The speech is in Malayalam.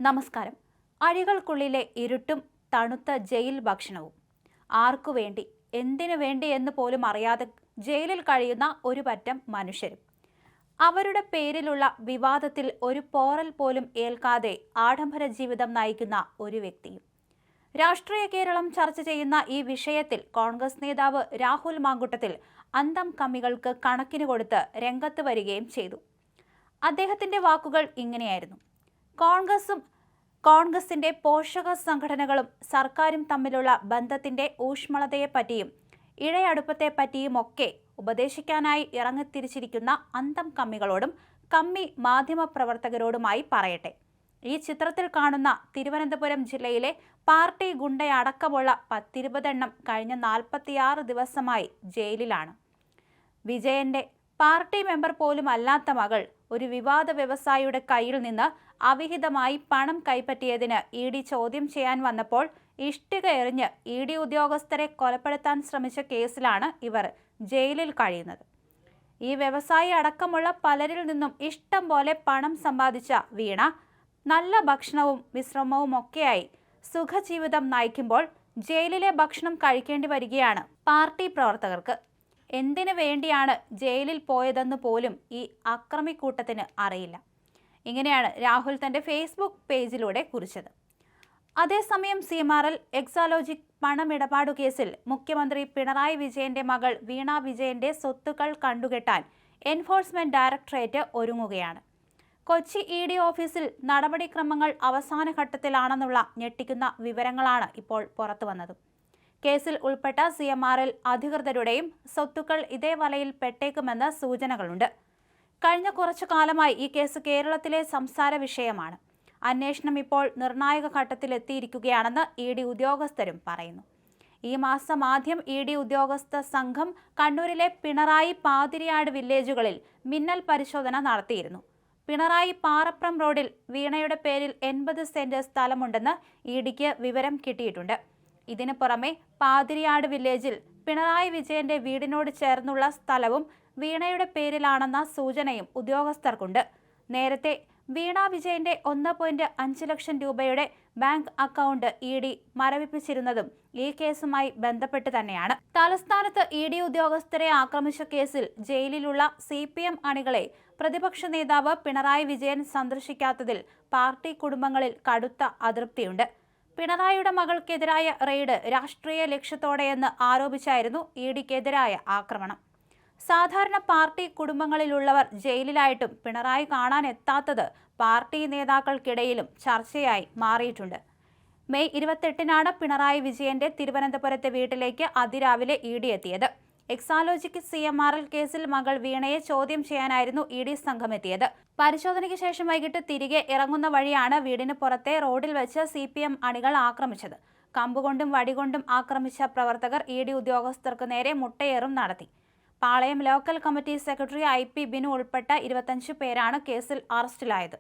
നമസ്കാരം. അഴികൾക്കുള്ളിലെ ഇരുട്ടും തണുത്ത ജയിൽ ഭക്ഷണവും ആർക്കു വേണ്ടി, എന്തിനു വേണ്ടി എന്ന് പോലും അറിയാതെ ജയിലിൽ കഴിയുന്ന ഒരു പറ്റം മനുഷ്യരും അവരുടെ പേരിലുള്ള വിവാദത്തിൽ ഒരു പോറൽ പോലും ഏൽക്കാതെ ആഡംബര ജീവിതം നയിക്കുന്ന ഒരു വ്യക്തിയും. രാഷ്ട്രീയ കേരളം ചർച്ച ചെയ്യുന്ന ഈ വിഷയത്തിൽ കോൺഗ്രസ് നേതാവ് രാഹുൽ മാങ്കൂട്ടത്തിൽ അന്തം കമ്മികൾക്ക് കണക്കിന് കൊടുത്ത് രംഗത്ത് വരികയും ചെയ്തു. അദ്ദേഹത്തിന്റെ വാക്കുകൾ ഇങ്ങനെയായിരുന്നു: കോൺഗ്രസിന്റെ പോഷക സംഘടനകളും സർക്കാരും തമ്മിലുള്ള ബന്ധത്തിന്റെ ഊഷ്മളതയെപ്പറ്റിയും ഇഴയടുപ്പത്തെപ്പറ്റിയുമൊക്കെ ഉപദേശിക്കാനായി ഇറങ്ങിത്തിരിച്ചിരിക്കുന്ന അന്തം കമ്മികളോടും കമ്മി മാധ്യമപ്രവർത്തകരോടുമായി പറയട്ടെ. ഈ ചിത്രത്തിൽ കാണുന്ന തിരുവനന്തപുരം ജില്ലയിലെ പാർട്ടി ഗുണ്ടയടക്കമുള്ള 10-20 കഴിഞ്ഞ 46 ദിവസമായി ജയിലിലാണ്. വിജയന്റെ പാർട്ടി മെമ്പർ പോലും അല്ലാത്ത മകൾ ഒരു വിവാദ വ്യവസായിയുടെ കയ്യിൽ നിന്ന് അവിഹിതമായി പണം കൈപ്പറ്റിയതിന് ED ചോദ്യം ചെയ്യാൻ വന്നപ്പോൾ ഇഷ്ടിക എറിഞ്ഞ് ED ഉദ്യോഗസ്ഥരെ കൊലപ്പെടുത്താൻ ശ്രമിച്ച കേസിലാണ് ഇവർ ജയിലിൽ കഴിയുന്നത്. ഈ വ്യവസായി അടക്കമുള്ള പലരിൽ നിന്നും ഇഷ്ടം പോലെ പണം സമ്പാദിച്ച വീണ നല്ല ഭക്ഷണവും വിശ്രമവുമൊക്കെയായി സുഖജീവിതം നയിക്കുമ്പോൾ ജയിലിലെ ഭക്ഷണം കഴിക്കേണ്ടി വരികയാണ് പാർട്ടി പ്രവർത്തകർക്ക്. എന്തിനു വേണ്ടിയാണ് ജയിലിൽ പോയതെന്ന് പോലും ഈ അക്രമിക്കൂട്ടത്തിന് അറിയില്ല. ഇങ്ങനെയാണ് രാഹുൽ തന്റെ ഫേസ്ബുക്ക് പേജിലൂടെ കുറിച്ചത്. അതേസമയം CMRL എക്സാലോജിക് പണമിടപാടു കേസിൽ മുഖ്യമന്ത്രി പിണറായി വിജയന്റെ മകൾ വീണ വിജയന്റെ സ്വത്തുക്കൾ കണ്ടുകെട്ടാൻ എൻഫോഴ്സ്മെന്റ് ഡയറക്ടറേറ്റ് ഒരുങ്ങുകയാണ്. കൊച്ചി ED ഓഫീസിൽ നടപടിക്രമങ്ങൾ അവസാന ഘട്ടത്തിലാണെന്നുള്ള ഞെട്ടിക്കുന്ന വിവരങ്ങളാണ് ഇപ്പോൾ പുറത്തുവന്നത്. കേസിൽ ഉൾപ്പെട്ട CMRL അധികൃതരുടെയും സ്വത്തുക്കൾ ഇതേ വലയിൽ പെട്ടേക്കുമെന്ന് സൂചനകളുണ്ട്. കഴിഞ്ഞ കുറച്ചു കാലമായി ഈ കേസ് കേരളത്തിലെ സംസാര വിഷയമാണ്. അന്വേഷണം ഇപ്പോൾ നിർണായക ഘട്ടത്തിലെത്തിയിരിക്കുകയാണെന്ന് ED ഉദ്യോഗസ്ഥരും പറയുന്നു. ഈ മാസം ആദ്യം ED ഉദ്യോഗസ്ഥ സംഘം കണ്ണൂരിലെ പിണറായി പാതിരിയാട് വില്ലേജുകളിൽ മിന്നൽ പരിശോധന നടത്തിയിരുന്നു. പിണറായി പാറപ്രം റോഡിൽ വീണയുടെ പേരിൽ 80 സെന്റ് സ്ഥലമുണ്ടെന്ന് EDക്ക് വിവരം കിട്ടിയിട്ടുണ്ട്. ഇതിനു പുറമെ പാതിരിയാട് വില്ലേജിൽ പിണറായി വിജയന്റെ വീടിനോട് ചേർന്നുള്ള സ്ഥലവും വീണയുടെ പേരിലാണെന്ന സൂചനയും ഉദ്യോഗസ്ഥർക്കുണ്ട്. നേരത്തെ വീണ വിജയന്റെ 1.5 ലക്ഷം രൂപയുടെ ബാങ്ക് അക്കൗണ്ട് ED മരവിപ്പിച്ചിരുന്നതും ഈ കേസുമായി ബന്ധപ്പെട്ട് തന്നെയാണ്. തലസ്ഥാനത്ത് ED ഉദ്യോഗസ്ഥരെ ആക്രമിച്ച കേസിൽ ജയിലിലുള്ള CPM അണികളെ പ്രതിപക്ഷ നേതാവ് പിണറായി വിജയൻ സന്ദർശിക്കാത്തതിൽ പാർട്ടി കുടുംബങ്ങളിൽ കടുത്ത അതൃപ്തിയുണ്ട്. പിണറായിയുടെ മകൾക്കെതിരായ റെയ്ഡ് രാഷ്ട്രീയ ലക്ഷ്യത്തോടെയെന്ന് ആരോപിച്ചായിരുന്നു EDക്കെതിരായ ആക്രമണം. സാധാരണ പാർട്ടി കുടുംബങ്ങളിലുള്ളവർ ജയിലിലായിട്ടും പിണറായി കാണാൻ എത്താത്തത് പാർട്ടി നേതാക്കൾക്കിടയിലും ചർച്ചയായി മാറിയിട്ടുണ്ട്. മെയ് 28-നാണ് പിണറായി വിജയന്റെ തിരുവനന്തപുരത്തെ വീട്ടിലേക്ക് അതിരാവിലെ ED എത്തിയത്. എക്സാലോജിക് CMRL കേസിൽ മകൾ വീണയെ ചോദ്യം ചെയ്യാനായിരുന്നു ED സംഘം എത്തിയത്. പരിശോധനയ്ക്ക് ശേഷം വൈകിട്ട് തിരികെ ഇറങ്ങുന്ന വഴിയാണ് വീടിന് പുറത്തെ റോഡിൽ വെച്ച് CPM അണികൾ ആക്രമിച്ചത്. കമ്പുകൊണ്ടും വടികൊണ്ടും ആക്രമിച്ച പ്രവർത്തകർ ED ഉദ്യോഗസ്ഥർക്ക് നേരെ മുട്ടയേറും നടത്തി. Palayam local committee secretary IP Binu ഉൾപ്പെട്ട 25 പേരാണ് കേസിൽ അറസ്റ്റിലായത്.